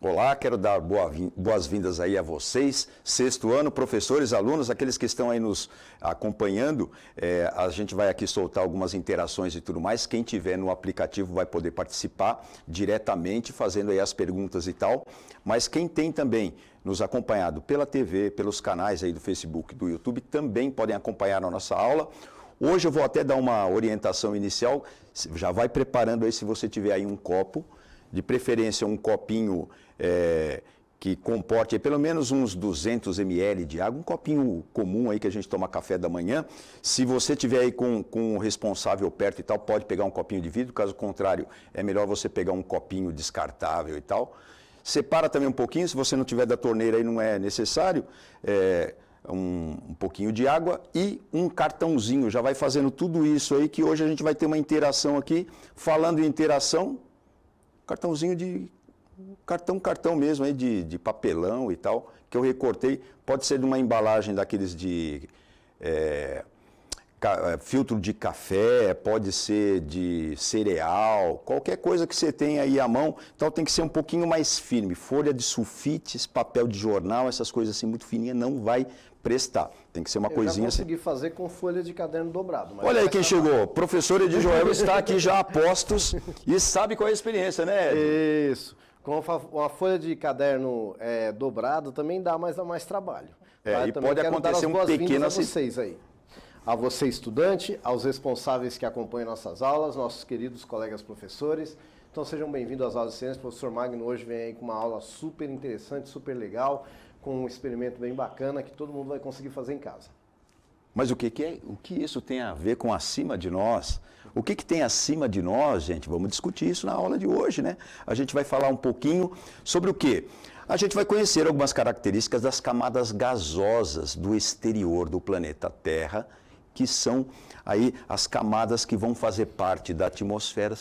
Olá, quero dar boas-vindas aí a vocês, sexto ano, professores, alunos, aqueles que estão aí nos acompanhando. A gente vai aqui soltar algumas interações e tudo mais. Quem tiver no aplicativo vai poder participar diretamente, fazendo aí as perguntas e tal. Mas quem tem também nos acompanhado pela TV, pelos canais aí do Facebook, do YouTube, também podem acompanhar a nossa aula. Hoje eu vou até dar uma orientação inicial. Já vai preparando aí, se você tiver aí um copo, de preferência um copinho que comporte aí, pelo menos uns 200 ml de água, um copinho comum aí que a gente toma café da manhã. Se você tiver aí com o responsável perto e tal, pode pegar um copinho de vidro, caso contrário, é melhor você pegar um copinho descartável e tal. Separa também um pouquinho, se você não tiver da torneira aí não é necessário, um pouquinho de água e um cartãozinho. Já vai fazendo tudo isso aí, que hoje a gente vai ter uma interação aqui. Falando em interação, cartãozinho de cartão mesmo, aí de papelão e tal, que eu recortei. Pode ser de uma embalagem daqueles de filtro de café, pode ser de cereal, qualquer coisa que você tenha aí à mão. Então tem que ser um pouquinho mais firme. Folha de sulfites, papel de jornal, essas coisas assim muito fininhas não vai prestar. Tem que ser uma coisinha assim. Eu consegui fazer com folha de caderno dobrado. Mas olha aí quem chegou. Professor Edi Joel está aqui já a postos e sabe qual é a experiência, né, Ed? Isso. Com uma folha de caderno dobrado também dá mais trabalho. E pode acontecer um pequeno acidente. Vocês aí. A você, estudante, aos responsáveis que acompanham nossas aulas, nossos queridos colegas professores. Então sejam bem-vindos às aulas de ciência. O professor Magno hoje vem aí com uma aula super interessante, super legal, com um experimento bem bacana que todo mundo vai conseguir fazer em casa. Mas o que isso tem a ver com acima de nós? O que tem acima de nós, gente? Vamos discutir isso na aula de hoje, né? A gente vai falar um pouquinho sobre o quê? A gente vai conhecer algumas características das camadas gasosas do exterior do planeta Terra, que são aí as camadas que vão fazer parte da atmosfera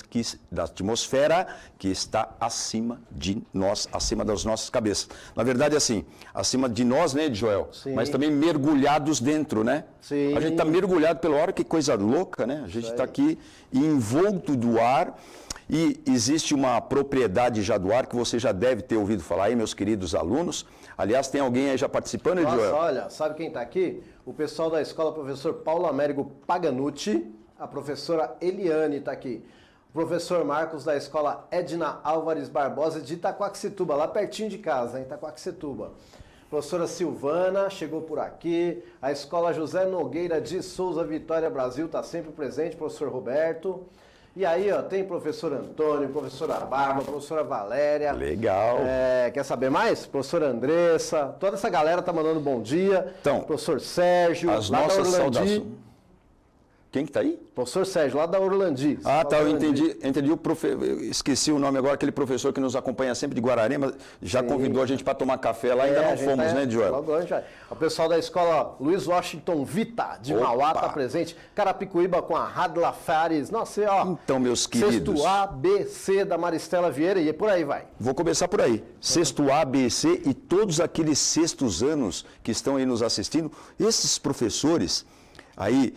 que está acima de nós, acima das nossas cabeças. Na verdade, assim, acima de nós, né, Joel? Sim. Mas também mergulhados dentro, né? Sim. A gente está mergulhado pelo ar, que coisa louca, né? A gente está aqui envolto do ar. E existe uma propriedade já do ar que você já deve ter ouvido falar aí, meus queridos alunos. Aliás, tem alguém aí já participando, Joel? Nossa, olha, sabe quem está aqui? O pessoal da escola, o professor Paulo Américo Paganucci, a professora Eliane está aqui. O professor Marcos da escola Edna Álvares Barbosa de Itaquaquecetuba, lá pertinho de casa, em Itaquaquecetuba. Professora Silvana chegou por aqui. A escola José Nogueira de Souza Vitória Brasil está sempre presente, professor Roberto. E aí, ó, tem professor Antônio, professora Bárbara, professora Valéria. Legal. Quer saber mais? Professora Andressa. Toda essa galera tá mandando bom dia. Então, professor Sérgio, as lá nossas da Orlandi. saudações. Quem que tá aí? Professor Sérgio, lá da Orlandi. Ah, tá, eu entendi eu esqueci o nome agora, aquele professor que nos acompanha sempre de Guararema, já Sim. Convidou a gente para tomar café lá, ainda não fomos, né, Joel? Logo a gente vai. O pessoal da escola Luiz Washington Vita, de Mauá, tá presente. Carapicuíba com a Radla Fares. Nossa, ó. Então, meus queridos. Sexto A, B, C da Maristela Vieira e por aí vai. Vou começar por aí. Sexto A, B, C e todos aqueles sextos anos que estão aí nos assistindo, esses professores aí,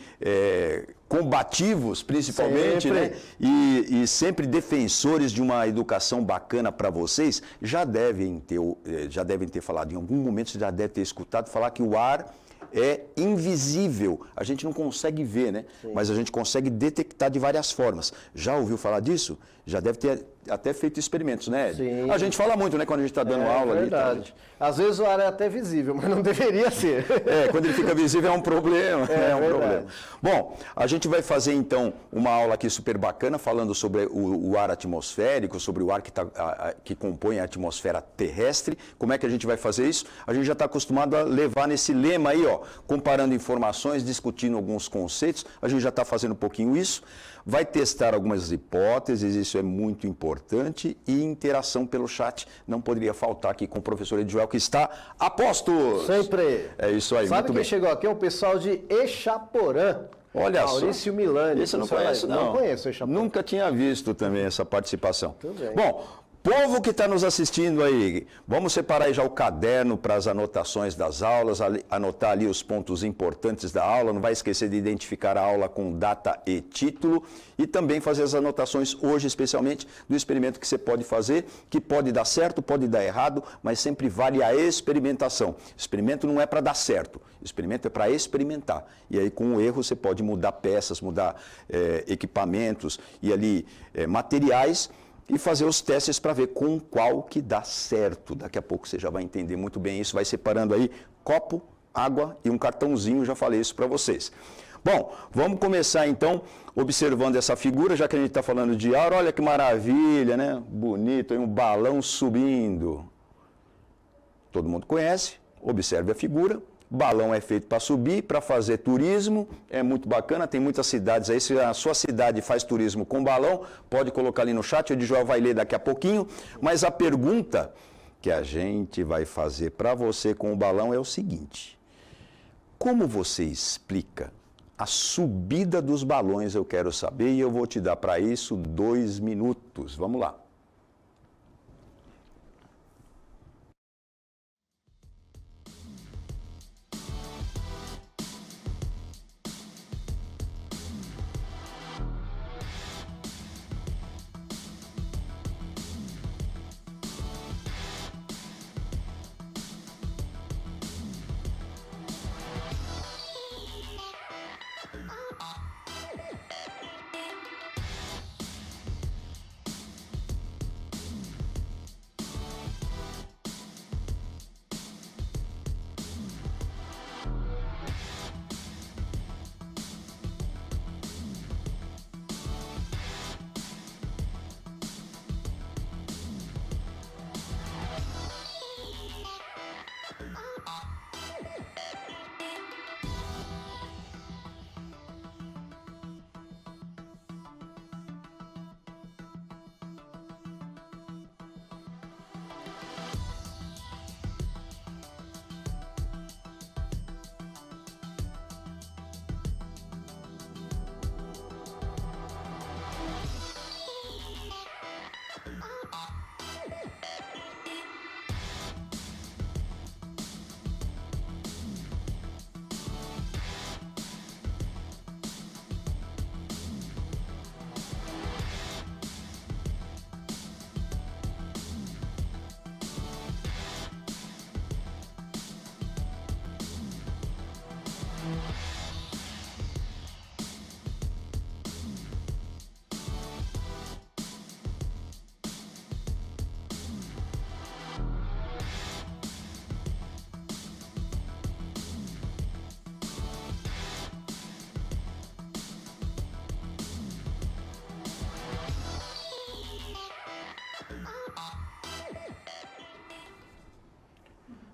combativos principalmente, sempre, né? E sempre defensores de uma educação bacana para vocês, já devem ter falado, em algum momento você já deve ter escutado falar que o ar é invisível, a gente não consegue ver, né? Sim. Mas a gente consegue detectar de várias formas. Já ouviu falar disso? Já deve ter até feito experimentos, né, Ed? Sim. A gente fala muito, né, quando a gente está dando aula ali. É verdade. Às vezes o ar é até visível, mas não deveria ser. Quando ele fica visível é um problema. É um problema. Bom, a gente vai fazer então uma aula aqui super bacana, falando sobre o ar atmosférico, sobre o ar que compõe a atmosfera terrestre. Como é que a gente vai fazer isso? A gente já está acostumado a levar nesse lema aí, ó, comparando informações, discutindo alguns conceitos. A gente já está fazendo um pouquinho isso. Vai testar algumas hipóteses, isso é muito importante, e interação pelo chat não poderia faltar aqui com o professor Edi Joel, que está a postos. Sempre. É isso aí, Sabe muito quem bem. chegou aqui? É o pessoal de Echaporã. Olha Maurício só. Milani. Esse eu não conheço, não. Não conheço Echaporã. Nunca tinha visto também essa participação. Tudo bem. Bom, Povo que está nos assistindo aí, vamos separar aí já o caderno para as anotações das aulas, anotar ali os pontos importantes da aula, não vai esquecer de identificar a aula com data e título e também fazer as anotações hoje, especialmente do experimento que você pode fazer, que pode dar certo, pode dar errado, mas sempre vale a experimentação. Experimento não é para dar certo, experimento é para experimentar. E aí com o erro você pode mudar peças, mudar equipamentos e ali materiais, e fazer os testes para ver com qual que dá certo. Daqui a pouco você já vai entender muito bem isso. Vai separando aí copo, água e um cartãozinho, já falei isso para vocês. Bom, vamos começar então observando essa figura, já que a gente está falando de ar. Olha que maravilha, né? Bonito, aí um balão subindo. Todo mundo conhece, observe a figura. Balão é feito para subir, para fazer turismo, é muito bacana, tem muitas cidades aí, se a sua cidade faz turismo com balão, pode colocar ali no chat, o Edjoel vai ler daqui a pouquinho, mas a pergunta que a gente vai fazer para você com o balão é o seguinte: como você explica a subida dos balões? Eu quero saber e eu vou te dar para isso 2 minutos, vamos lá.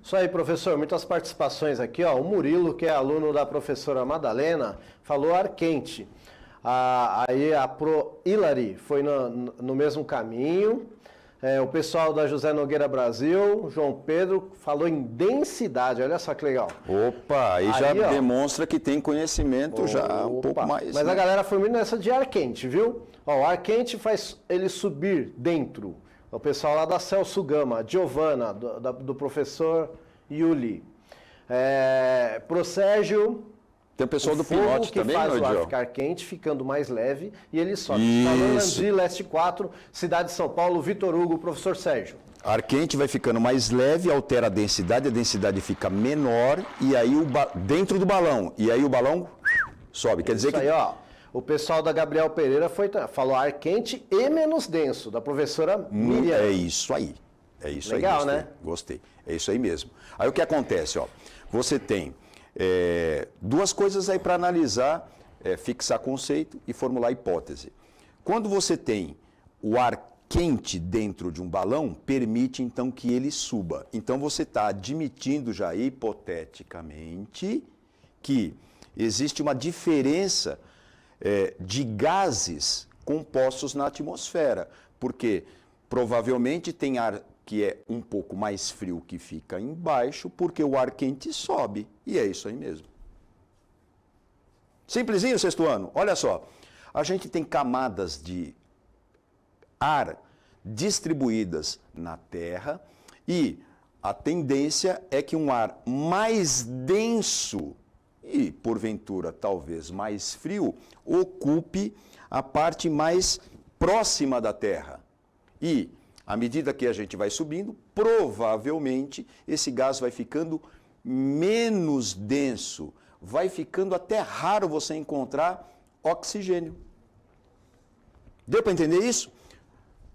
Isso aí, professor. Muitas participações aqui. Ó. O Murilo, que é aluno da professora Madalena, falou ar quente. Aí a Pro Hilary foi no mesmo caminho. O pessoal da José Nogueira Brasil, João Pedro, falou em densidade. Olha só que legal. Opa, aí já demonstra que tem conhecimento já um pouco mais. Mas, né? A galera foi muito nessa de ar quente, viu? Ó, o ar quente faz ele subir dentro. O pessoal lá da Celso Gama, a Giovana, do professor Yuli. Pro Sérgio... Tem o pessoal do Pinote também, que faz o ar Joel? ficar quente, ficando mais leve, e ele sobe. Falando Andri, Leste 4, Cidade de São Paulo, Vitor Hugo, professor Sérgio. Ar quente vai ficando mais leve, altera a densidade fica menor, e aí dentro do balão, e aí o balão sobe. Quer dizer que... Isso aí, ó. O pessoal da Gabriel Pereira falou ar quente e menos denso, da professora Miriam. É isso aí. É isso Legal, aí. Legal, né? Gostei. É isso aí mesmo. Aí o que acontece, ó? Você tem duas coisas aí para analisar, fixar conceito e formular hipótese. Quando você tem o ar quente dentro de um balão, permite então que ele suba. Então você está admitindo já hipoteticamente que existe uma diferença de gases compostos na atmosfera, porque provavelmente tem ar que é um pouco mais frio que fica embaixo, porque o ar quente sobe, e é isso aí mesmo. Simplesinho, sexto ano. Olha só, a gente tem camadas de ar distribuídas na Terra e a tendência é que um ar mais denso e, porventura, talvez mais frio, ocupe a parte mais próxima da Terra. E, à medida que a gente vai subindo, provavelmente esse gás vai ficando menos denso, vai ficando até raro você encontrar oxigênio. Deu para entender isso?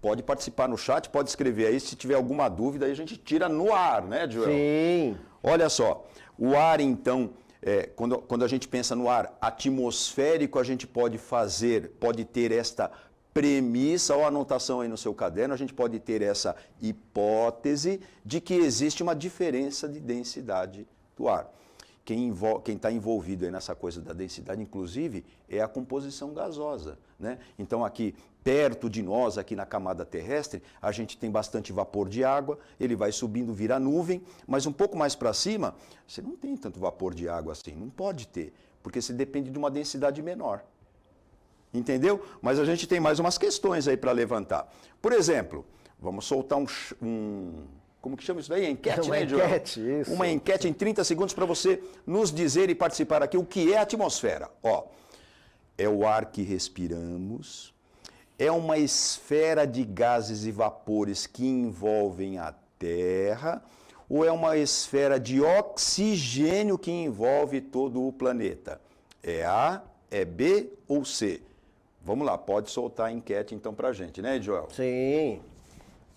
Pode participar no chat, pode escrever aí, se tiver alguma dúvida, aí a gente tira no ar, né, Joel? Sim. Olha só, o ar então, quando a gente pensa no ar atmosférico, a gente pode ter esta premissa ou anotação aí no seu caderno, a gente pode ter essa hipótese de que existe uma diferença de densidade do ar. Quem está envolvido aí nessa coisa da densidade, inclusive, é a composição gasosa, né? Então, aqui perto de nós, aqui na camada terrestre, a gente tem bastante vapor de água, ele vai subindo, vira nuvem, mas um pouco mais para cima, você não tem tanto vapor de água assim, não pode ter, porque você depende de uma densidade menor. Entendeu? Mas a gente tem mais umas questões aí para levantar. Por exemplo, vamos soltar como que chama isso daí? Enquete, né, Joel? Enquete, isso. Uma enquete em 30 segundos para você nos dizer e participar aqui o que é a atmosfera. Ó, é o ar que respiramos, é uma esfera de gases e vapores que envolvem a Terra, ou é uma esfera de oxigênio que envolve todo o planeta? É A, é B ou C? Vamos lá, pode soltar a enquete então para a gente, né, Joel? Sim.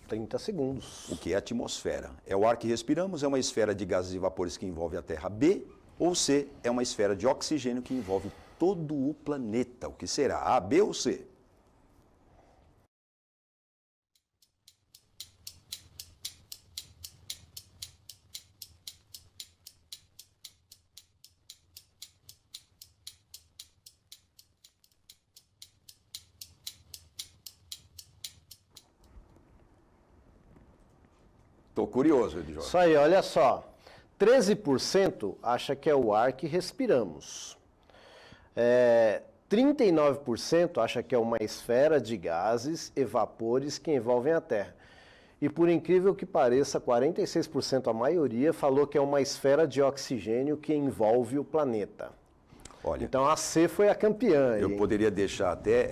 30 segundos. O que é a atmosfera? É o ar que respiramos, é uma esfera de gases e vapores que envolve a Terra? B ou C? É uma esfera de oxigênio que envolve todo o planeta? O que será? A, B ou C? Estou curioso, Edilson. Isso aí, olha só. 13% acha que é o ar que respiramos. 39% acha que é uma esfera de gases e vapores que envolvem a Terra. E por incrível que pareça, 46%, a maioria, falou que é uma esfera de oxigênio que envolve o planeta. Olha, então a C foi a campeã. Eu poderia deixar até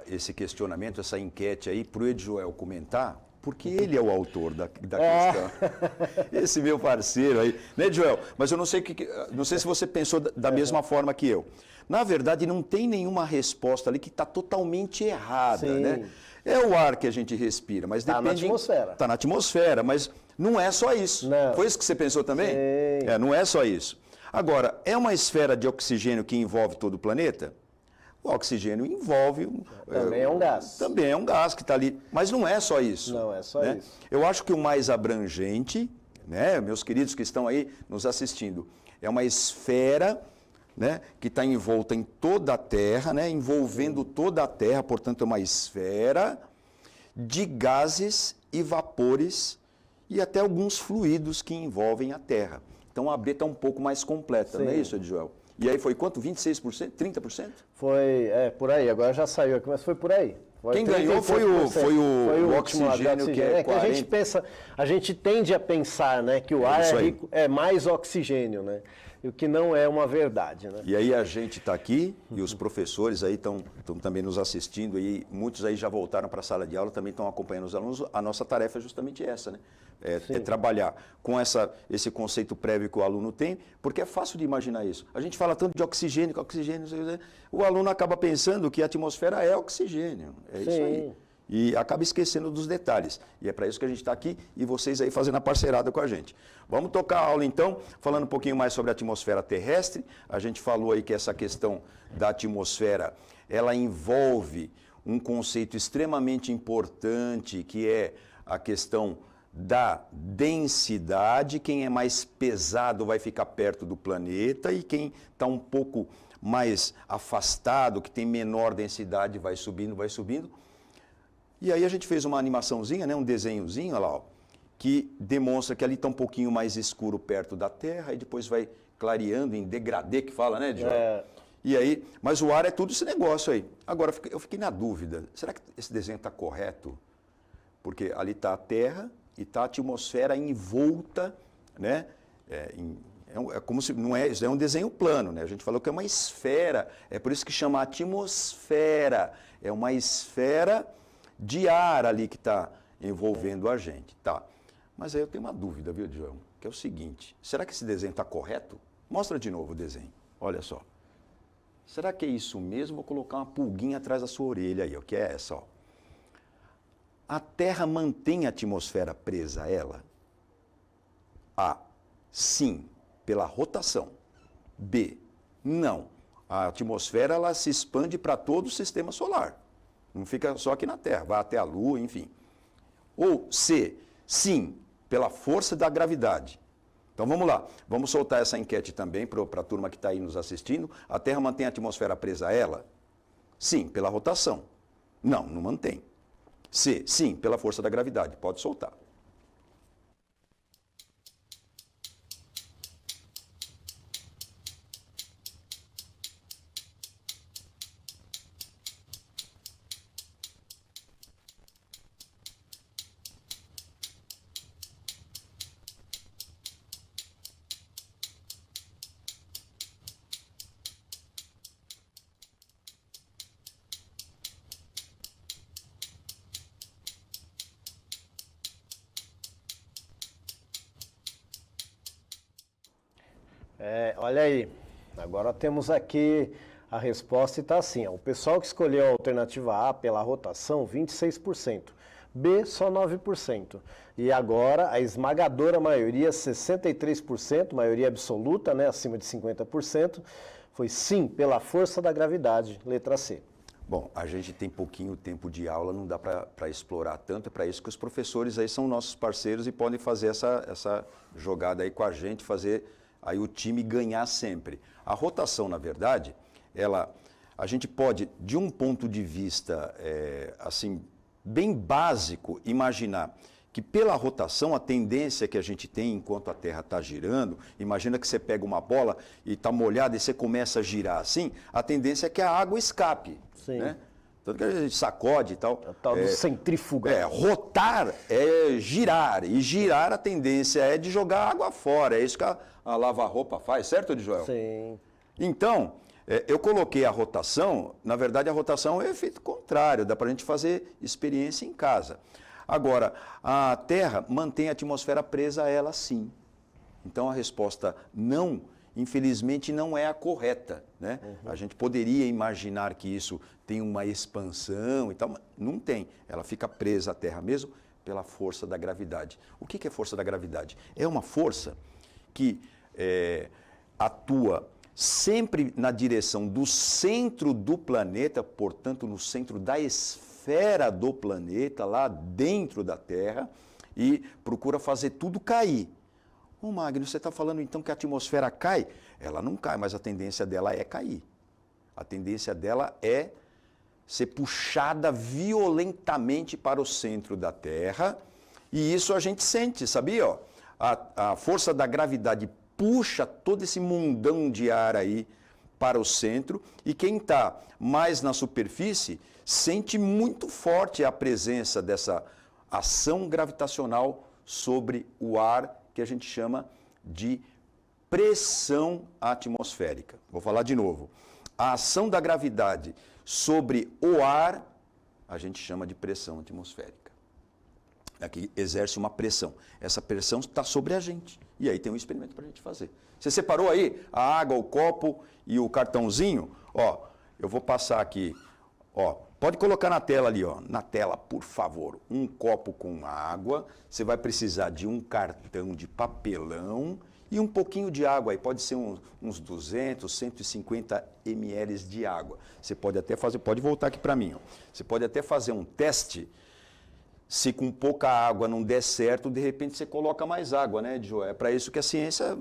esse questionamento, essa enquete aí para o Edjoel comentar, porque ele é o autor da questão. Esse meu parceiro aí, né, Joel? Mas eu não sei se você pensou da mesma forma que eu. Na verdade, não tem nenhuma resposta ali que está totalmente errada, Sim. né? É o ar que a gente respira, mas depende... Está na atmosfera. Está na atmosfera, mas não é só isso. Não. Foi isso que você pensou também? Sim. Não é só isso. Agora, é uma esfera de oxigênio que envolve todo o planeta? O oxigênio envolve... Também é um gás. Também é um gás que está ali. Mas não é só isso. Não é só isso. Eu acho que o mais abrangente, né, meus queridos que estão aí nos assistindo, é uma esfera, né, que está envolta em toda a Terra, né, envolvendo toda a Terra, portanto é uma esfera de gases e vapores e até alguns fluidos que envolvem a Terra. Então a B está um pouco mais completa, Sim. não é isso, Edjoel? E aí foi quanto? 26%? 30%? Foi, por aí, agora já saiu aqui, mas foi por aí. Quem ganhou foi o oxigênio, que é 40%. Que a gente tende a pensar, né, que o ar é mais oxigênio, né? O que não é uma verdade, né? E aí a gente está aqui e os professores aí estão também nos assistindo e muitos aí já voltaram para a sala de aula, também estão acompanhando os alunos. A nossa tarefa é justamente essa, né? É trabalhar com esse conceito prévio que o aluno tem, porque é fácil de imaginar isso. A gente fala tanto de oxigênio, o aluno acaba pensando que a atmosfera é oxigênio. É isso aí. E acaba esquecendo dos detalhes. E é para isso que a gente está aqui e vocês aí fazendo a parceirada com a gente. Vamos tocar a aula então, falando um pouquinho mais sobre a atmosfera terrestre. A gente falou aí que essa questão da atmosfera, ela envolve um conceito extremamente importante, que é a questão da densidade. Quem é mais pesado vai ficar perto do planeta e quem está um pouco mais afastado, que tem menor densidade, vai subindo, vai subindo. E aí a gente fez uma animaçãozinha, né, um desenhozinho, olha lá, ó, que demonstra que ali está um pouquinho mais escuro perto da Terra e depois vai clareando em degradê, que fala, né, Diogo? E aí, mas o ar é tudo esse negócio aí. Agora, eu fiquei na dúvida, será que esse desenho está correto? porque ali está a Terra e está a atmosfera envolta, né? É como se não é, isso é um desenho plano, né? A gente falou que é uma esfera, é por isso que chama atmosfera. É uma esfera de ar ali que está envolvendo a gente, tá? Mas aí eu tenho uma dúvida, viu, João? Que é o seguinte: será que esse desenho está correto? Mostra de novo o desenho. Olha só. Será que é isso mesmo? Vou colocar uma pulguinha atrás da sua orelha aí, ó, que é essa, ó. A Terra mantém a atmosfera presa a ela? A. Sim, pela rotação. B. Não. A atmosfera ela se expande para todo o sistema solar. Não fica só aqui na Terra, vai até a Lua, enfim. Ou C. Sim, pela força da gravidade. Então vamos lá, vamos soltar essa enquete também para a turma que está aí nos assistindo. A Terra mantém a atmosfera presa a ela? Sim, pela rotação. Não, não mantém. C. Sim, pela força da gravidade. Pode soltar. Olha aí, agora temos aqui a resposta e está assim, ó, o pessoal que escolheu a alternativa A pela rotação, 26%, B só 9%, e agora a esmagadora maioria, 63%, maioria absoluta, né, acima de 50%, foi sim, pela força da gravidade, letra C. Bom, a gente tem pouquinho tempo de aula, não dá para explorar tanto, é para isso que os professores aí são nossos parceiros e podem fazer essa jogada aí com a gente, fazer aí o time ganhar sempre. A rotação, na verdade, a gente pode, de um ponto de vista assim, bem básico, imaginar que pela rotação, a tendência que a gente tem enquanto a Terra está girando, imagina que você pega uma bola e está molhada e você começa a girar assim, a tendência é que a água escape. Sim. Né? Tanto que a gente sacode e tal. É o tal do centrífuga. Rotar é girar, e girar a tendência é de jogar água fora. É isso que a lava-roupa faz, certo, Joel? Sim. Então, eu coloquei a rotação, na verdade a rotação é efeito contrário, dá para a gente fazer experiência em casa. Agora, a Terra mantém a atmosfera presa a ela sim. Então a resposta não, infelizmente, não é a correta, né? A gente poderia imaginar que isso tem uma expansão e tal, mas não tem. Ela fica presa à Terra mesmo pela força da gravidade. O que é força da gravidade? É uma força que atua sempre na direção do centro do planeta, portanto, no centro da esfera do planeta, lá dentro da Terra, e procura fazer tudo cair. Ô Magno, você está falando então que a atmosfera cai? Ela não cai, mas a tendência dela é cair. A tendência dela é ser puxada violentamente para o centro da Terra, e isso a gente sente, sabia? Ó? A força da gravidade puxa todo esse mundão de ar aí para o centro, e quem está mais na superfície sente muito forte a presença dessa ação gravitacional sobre o ar, que a gente chama de pressão atmosférica. Vou falar de novo. A ação da gravidade sobre o ar, a gente chama de pressão atmosférica. Aqui exerce uma pressão. Essa pressão está sobre a gente. E aí tem um experimento para a gente fazer. Você separou aí a água, o copo e o cartãozinho? Ó, eu vou passar aqui. Ó, pode colocar na tela ali, ó. Na tela, por favor. Um copo com água. Você vai precisar de um cartão de papelão e um pouquinho de água aí. Pode ser uns 200, 150 ml de água. Você pode até fazer, pode voltar aqui para mim, ó. Você pode até fazer um teste. Se com pouca água não der certo, de repente você coloca mais água, né, Joel? É para isso que a ciência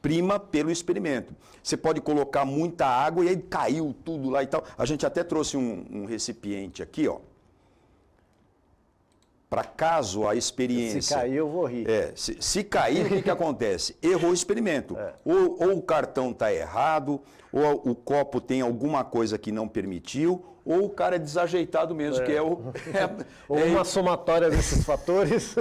prima pelo experimento. Você pode colocar muita água e aí caiu tudo lá e tal. A gente até trouxe um recipiente aqui, ó. para caso a experiência... Se cair, eu vou rir. Se cair, o que acontece? Errou o experimento. Ou o cartão está errado, ou o copo tem alguma coisa que não permitiu, ou o cara é desajeitado mesmo, que é o... Ou uma somatória desses fatores.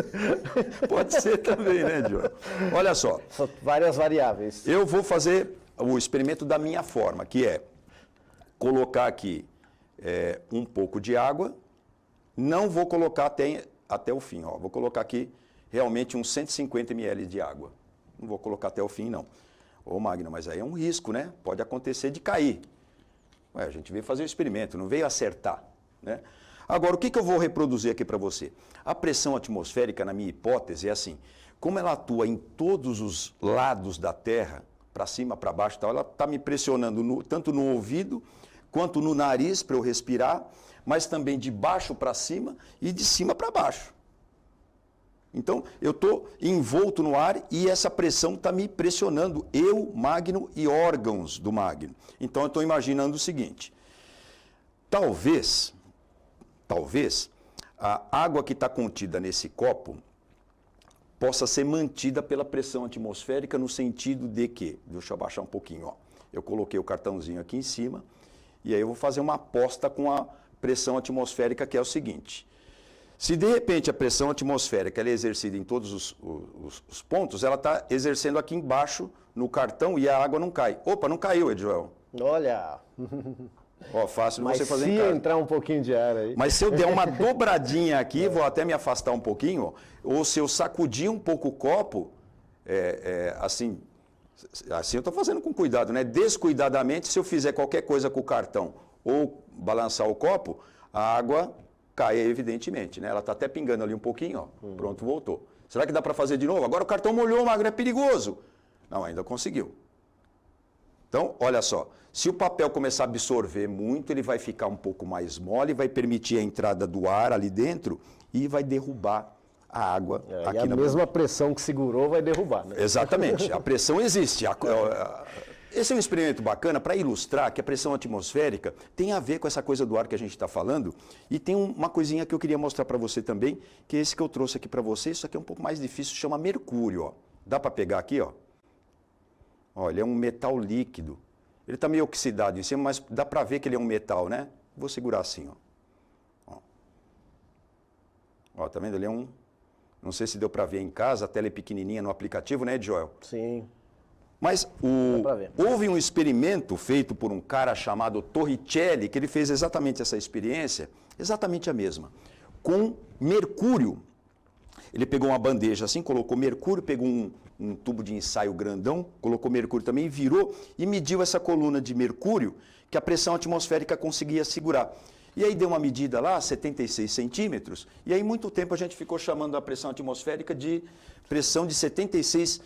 Pode ser também, né, Diogo? Olha só. São várias variáveis. Eu vou fazer o experimento da minha forma, que é colocar aqui um pouco de água, não vou colocar até o fim, ó. Vou colocar aqui realmente uns 150 ml de água. Não vou colocar até o fim, não. Ô, Magno, mas aí é um risco, né? Pode acontecer de cair. Ué, a gente veio fazer o experimento, não veio acertar, né? Agora, o que eu vou reproduzir aqui para você? A pressão atmosférica, na minha hipótese, é assim. Como ela atua em todos os lados da Terra, para cima, para baixo e tal, ela está me pressionando tanto no ouvido, quanto no nariz para eu respirar, mas também de baixo para cima e de cima para baixo. Então, eu estou envolto no ar e essa pressão está me pressionando, eu, Magno e órgãos do Magno. Então, eu estou imaginando o seguinte, talvez, a água que está contida nesse copo possa ser mantida pela pressão atmosférica no sentido de que, deixa eu abaixar um pouquinho, ó, eu coloquei o cartãozinho aqui em cima e aí eu vou fazer uma aposta com a pressão atmosférica, que é o seguinte. Se de repente a pressão atmosférica ela é exercida em todos os pontos, ela está exercendo aqui embaixo no cartão e a água não cai. Opa, não caiu, Edjoel. Olha! Ó, fácil de você fazer em casa. casa. Se entrar um pouquinho de ar aí. Mas se eu der uma dobradinha aqui, vou até me afastar um pouquinho, ó, ou se eu sacudir um pouco o copo, assim eu estou fazendo com cuidado, né? Descuidadamente, se eu fizer qualquer coisa com o cartão ou balançar o copo, a água cai, evidentemente, né? Ela está até pingando ali um pouquinho, ó. Pronto, voltou. Será que dá para fazer de novo? Agora o cartão molhou, Magno, é perigoso. Não, ainda conseguiu. Então, olha só, se o papel começar a absorver muito, ele vai ficar um pouco mais mole, vai permitir a entrada do ar ali dentro e vai derrubar a água aqui na mesma pressão que segurou vai derrubar, né? Exatamente, a pressão existe. Esse é um experimento bacana para ilustrar que a pressão atmosférica tem a ver com essa coisa do ar que a gente está falando. E tem uma coisinha que eu queria mostrar para você também, que é esse que eu trouxe aqui para você. Isso aqui é um pouco mais difícil, chama mercúrio. Ó. Dá para pegar aqui? Ó. Olha, é um metal líquido. Ele está meio oxidado em cima, mas dá para ver que ele é um metal, né? Vou segurar assim. Ó, tá vendo? Ele é um... Não sei se deu para ver em casa, a tela é pequenininha no aplicativo, né, Joel? Sim. Mas houve um experimento feito por um cara chamado Torricelli, que ele fez exatamente essa experiência, exatamente a mesma, com mercúrio. Ele pegou uma bandeja assim, colocou mercúrio, pegou um tubo de ensaio grandão, colocou mercúrio também, virou e mediu essa coluna de mercúrio que a pressão atmosférica conseguia segurar. E aí deu uma medida lá, 76 centímetros, e aí muito tempo a gente ficou chamando a pressão atmosférica de pressão de 76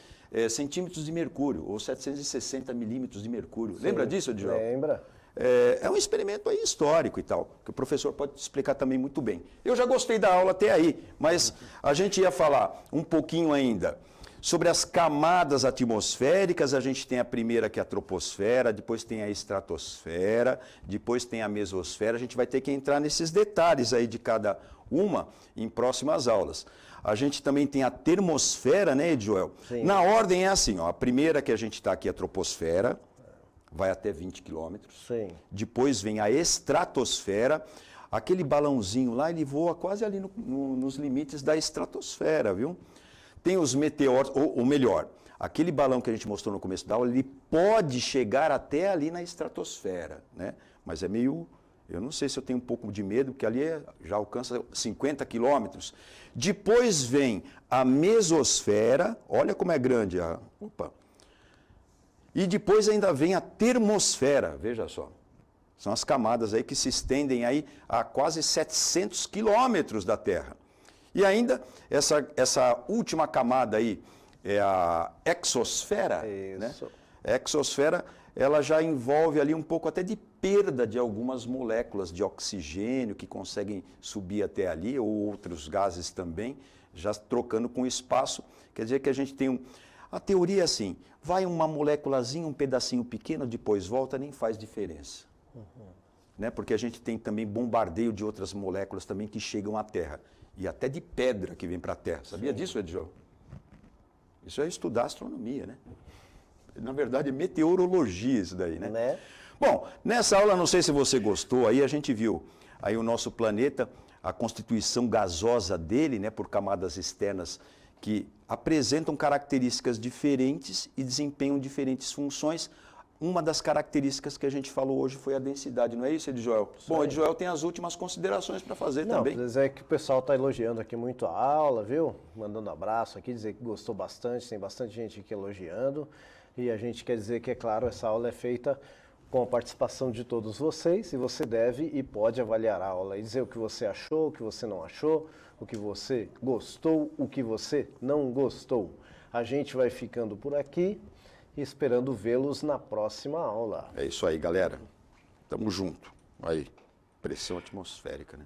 centímetros de mercúrio, ou 760 milímetros de mercúrio. Sim, lembra disso, Edjoel? Lembra. É um experimento aí histórico e tal, que o professor pode explicar também muito bem. Eu já gostei da aula até aí, mas a gente ia falar um pouquinho ainda sobre as camadas atmosféricas. A gente tem a primeira, que é a troposfera, depois tem a estratosfera, depois tem a mesosfera. A gente vai ter que entrar nesses detalhes aí de cada uma em próximas aulas. A gente também tem a termosfera, né, Edjoel? Sim. Na ordem é assim, ó, a primeira que a gente está aqui é a troposfera, vai até 20 quilômetros. Sim. Depois vem a estratosfera. Aquele balãozinho lá, ele voa quase ali nos limites da estratosfera, viu? Tem os meteoros, ou melhor, aquele balão que a gente mostrou no começo da aula, ele pode chegar até ali na estratosfera, né? Mas é meio, eu não sei se eu tenho um pouco de medo, porque ali já alcança 50 quilômetros. Depois vem a mesosfera, olha como é grande a... Opa! E depois ainda vem a termosfera, veja só. São as camadas aí que se estendem aí a quase 700 quilômetros da Terra. E ainda, essa última camada aí é a exosfera. Isso. Né? A exosfera, ela já envolve ali um pouco até de perda de algumas moléculas de oxigênio que conseguem subir até ali, ou outros gases também, já trocando com o espaço. Quer dizer que a gente tem A teoria é assim, vai uma moléculazinha, um pedacinho pequeno, depois volta, nem faz diferença. Né? Porque a gente tem também bombardeio de outras moléculas também que chegam à Terra. e até de pedra que vem para a Terra. Sabia disso, Edjoel? Isso é estudar astronomia, né? Na verdade, é meteorologia isso daí, né? Bom, nessa aula, não sei se você gostou, aí a gente viu aí o nosso planeta, a constituição gasosa dele, né, por camadas externas que apresentam características diferentes e desempenham diferentes funções. Uma das características que a gente falou hoje foi a densidade, não é isso, Edjoel? Bom, Edjoel tem as últimas considerações para fazer também. Não, é que o pessoal está elogiando aqui muito a aula, viu? Mandando abraço aqui, dizer que gostou bastante, tem bastante gente aqui elogiando. E a gente quer dizer que, é claro, essa aula é feita com a participação de todos vocês e você deve e pode avaliar a aula e dizer o que você achou, o que você não achou, o que você gostou, o que você não gostou. A gente vai ficando por aqui e esperando vê-los na próxima aula. É isso aí, galera. Tamo junto. Aí, pressão atmosférica, né?